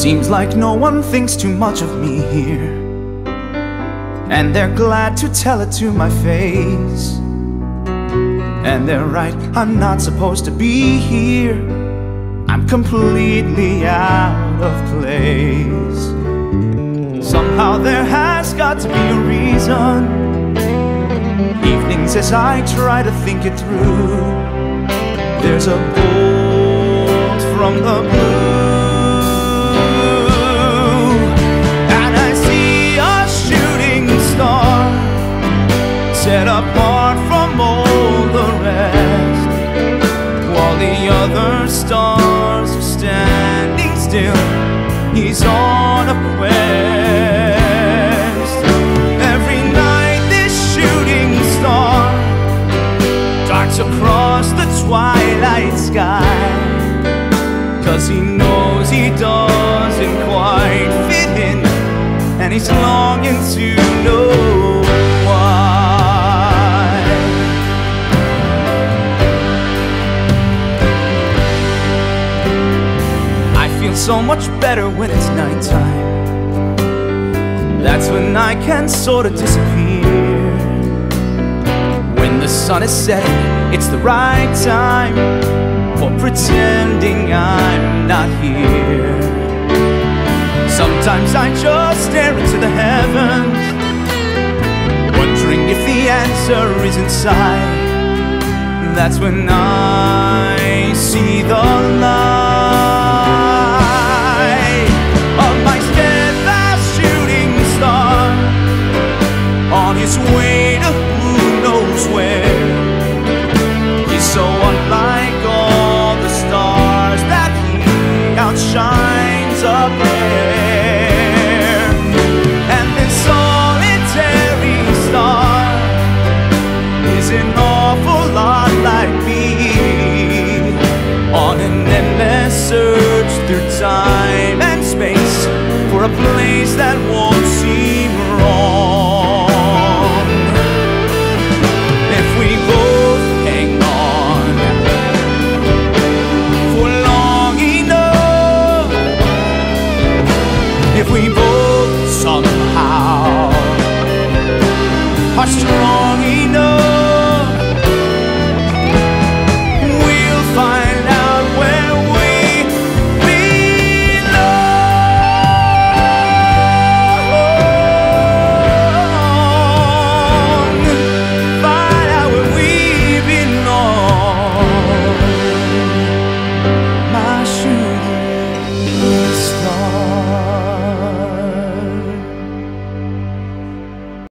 Seems like no one thinks too much of me here, and they're glad to tell it to my face. And they're right, I'm not supposed to be here. I'm completely out of place. Somehow there has got to be a reason. Evenings as I try to think it through, there's a bolt from the blue, and I see a shooting star set apart from all the rest, while the other stars are standing still. He's on a quest. Every night this shooting star darts across the twilight sky, 'cause he knows he doesn't quite fit in, and he's longing to know why. I feel so much better when it's nighttime. That's when I can sort of disappear. When the sun is setting, it's the right time for pretending I'm not here. Sometimes I just stare into the heavens, wondering if the answer is inside. That's when I see the light of my steadfast shooting star, on his way to who knows where. He's so unlike all the stars that he outshines up there. And this solitary star is an awful lot like me, on an endless search through time and space for a place that won't seem wrong. If we both hang on for long enough, if we both somehow are strong enough,